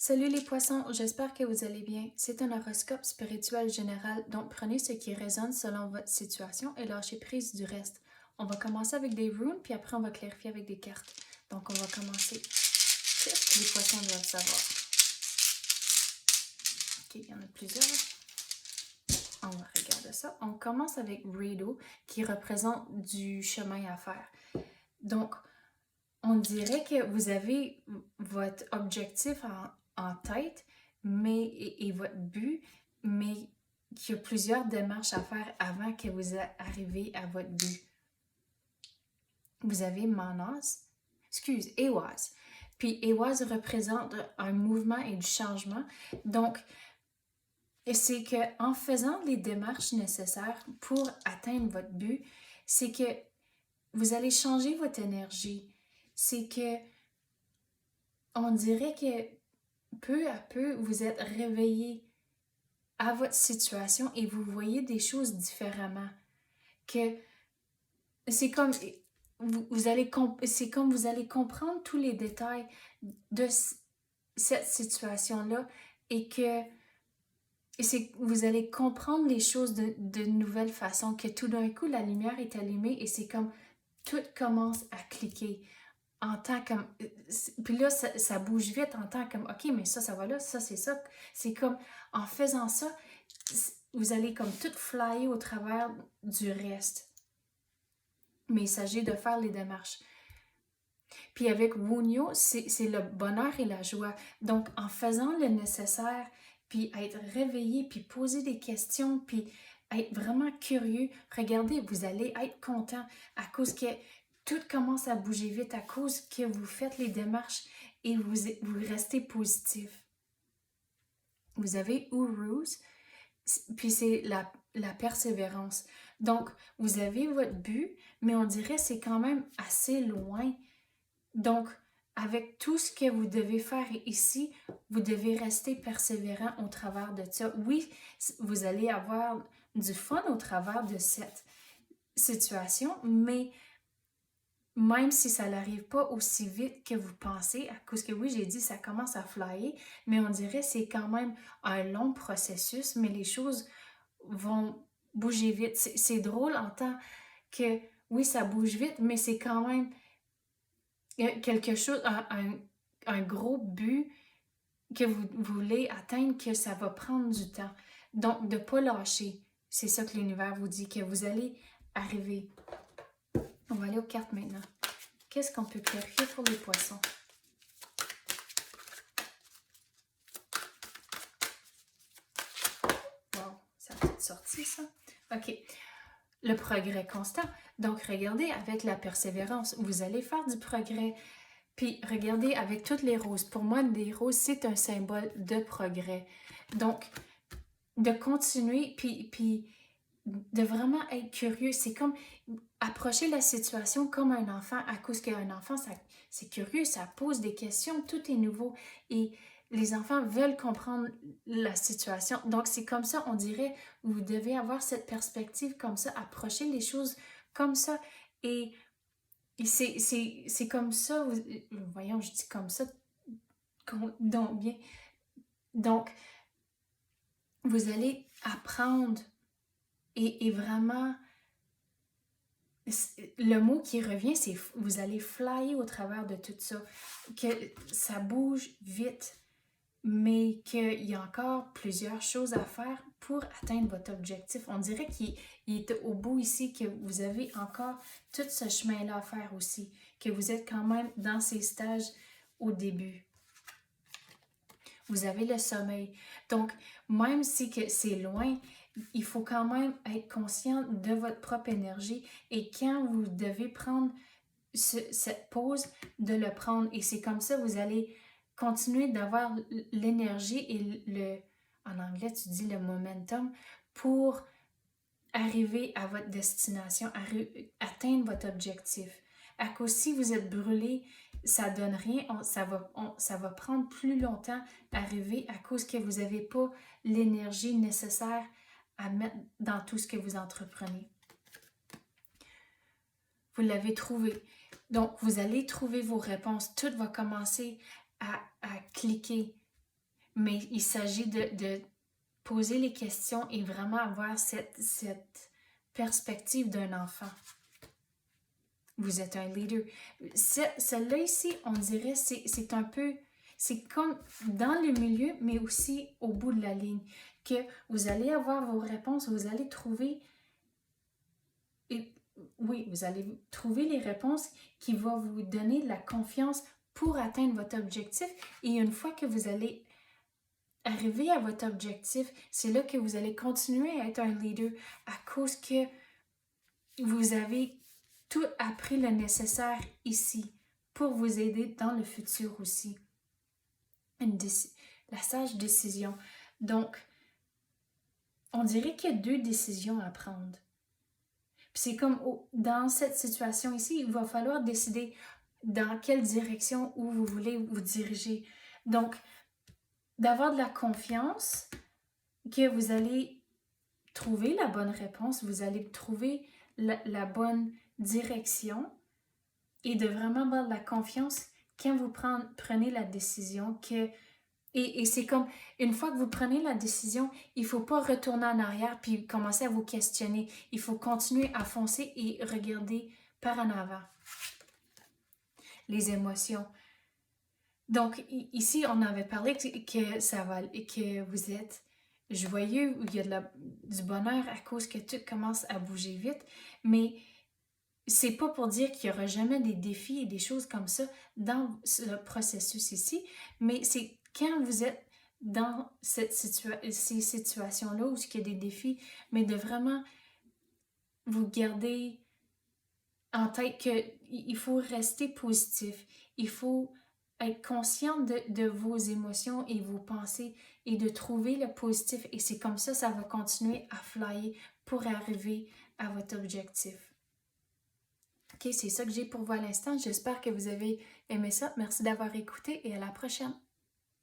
Salut les poissons, j'espère que vous allez bien. C'est un horoscope spirituel général, donc prenez ce qui résonne selon votre situation et lâchez prise du reste. On va commencer avec des runes, puis après on va clarifier avec des cartes. Donc on va commencer. Qu'est-ce que les poissons doivent savoir? Ok, il y en a plusieurs. On va regarder ça. On commence avec Rideau, qui représente du chemin à faire. Donc, on dirait que vous avez votre objectif en tête et votre but, mais qu'il y a plusieurs démarches à faire avant que vous arriviez à votre but. Vous avez Ehwaz. Puis Ehwaz représente un mouvement et du changement. Donc, c'est qu'en faisant les démarches nécessaires pour atteindre votre but, c'est que vous allez changer votre énergie. C'est que on dirait que peu à peu, vous êtes réveillé à votre situation et vous voyez des choses différemment. Que c'est comme c'est comme vous allez comprendre tous les détails de cette situation-là et que vous allez comprendre les choses de nouvelle façon, que tout d'un coup, la lumière est allumée et c'est comme tout commence à cliquer. En tant comme. Puis là, ça bouge vite en tant comme, OK, mais ça va là, ça, c'est ça. C'est comme, en faisant ça, vous allez comme tout flyer au travers du reste. Mais il s'agit de faire les démarches. Puis avec Wunyo, c'est le bonheur et la joie. Donc, en faisant le nécessaire, puis être réveillé, puis poser des questions, puis être vraiment curieux, regardez, vous allez être content à cause que tout commence à bouger vite, à cause que vous faites les démarches et vous restez positif. Vous avez Uruz, puis c'est la persévérance. Donc, vous avez votre but, mais on dirait que c'est quand même assez loin. Donc, avec tout ce que vous devez faire ici, vous devez rester persévérant au travers de ça. Oui, vous allez avoir du fun au travers de cette situation, mais même si ça n'arrive pas aussi vite que vous pensez, à cause que oui, j'ai dit ça commence à flyer, mais on dirait que c'est quand même un long processus, mais les choses vont bouger vite. C'est drôle en tant que oui, ça bouge vite, mais c'est quand même quelque chose, un gros but que vous voulez atteindre, que ça va prendre du temps. Donc, de ne pas lâcher. C'est ça que l'univers vous dit, que vous allez arriver. On va aller aux cartes maintenant. Qu'est-ce qu'on peut clarifier pour les poissons? Wow, ça a peut-être sorti ça. OK. Le progrès constant. Donc, regardez, avec la persévérance, vous allez faire du progrès. Puis, regardez, avec toutes les roses. Pour moi, des roses, c'est un symbole de progrès. Donc, de continuer, puis de vraiment être curieux. C'est comme approcher la situation comme un enfant, à cause qu'un enfant, c'est curieux, ça pose des questions, tout est nouveau. Et les enfants veulent comprendre la situation. Donc, c'est comme ça, on dirait, vous devez avoir cette perspective comme ça, approcher les choses comme ça. Et c'est comme ça, voyons, je dis comme ça, donc bien. Donc, vous allez apprendre et vraiment, le mot qui revient, c'est vous allez flyer au travers de tout ça, que ça bouge vite, mais qu'il y a encore plusieurs choses à faire pour atteindre votre objectif. On dirait qu'il est au bout ici, que vous avez encore tout ce chemin-là à faire aussi, que vous êtes quand même dans ces stages au début. Vous avez le sommeil. Donc, même si que c'est loin, il faut quand même être conscient de votre propre énergie et quand vous devez prendre cette pause, de le prendre. Et c'est comme ça, vous allez continuer d'avoir l'énergie et en anglais, tu dis le momentum, pour arriver à votre destination, atteindre votre objectif. À cause si vous êtes brûlé, ça donne rien, ça va prendre plus longtemps à arriver à cause que vous n'avez pas l'énergie nécessaire à mettre dans tout ce que vous entreprenez. Vous l'avez trouvé. Donc, vous allez trouver vos réponses. Tout va commencer à cliquer. mais il s'agit de poser les questions et vraiment avoir cette perspective d'un enfant. Vous êtes un leader. Celle-là ici, on dirait, c'est un peu, c'est comme dans le milieu, mais aussi au bout de la ligne, que vous allez avoir vos réponses, vous allez trouver, oui, vous allez trouver les réponses qui vont vous donner de la confiance pour atteindre votre objectif. Et une fois que vous allez arriver à votre objectif, c'est là que vous allez continuer à être un leader à cause que vous avez tout appris le nécessaire ici pour vous aider dans le futur aussi. La sage décision. Donc, on dirait qu'il y a 2 décisions à prendre. Puis c'est comme dans cette situation ici, il va falloir décider dans quelle direction où vous voulez vous diriger. Donc, d'avoir de la confiance que vous allez trouver la bonne réponse, vous allez trouver la bonne direction et de vraiment avoir de la confiance quand vous prenez la décision que... Et c'est comme, une fois que vous prenez la décision, il ne faut pas retourner en arrière puis commencer à vous questionner. Il faut continuer à foncer et regarder par en avant. Les émotions. Donc, ici, on avait parlé que ça va, que vous êtes joyeux, il y a du bonheur à cause que tout commence à bouger vite, mais c'est pas pour dire qu'il n'y aura jamais des défis et des choses comme ça dans ce processus ici, mais c'est quand vous êtes dans ces situations-là où il y a des défis, mais de vraiment vous garder en tête qu'il faut rester positif, il faut être conscient de vos émotions et vos pensées et de trouver le positif. Et c'est comme ça va continuer à flyer pour arriver à votre objectif. Ok, c'est ça que j'ai pour vous à l'instant. J'espère que vous avez aimé ça. Merci d'avoir écouté et à la prochaine.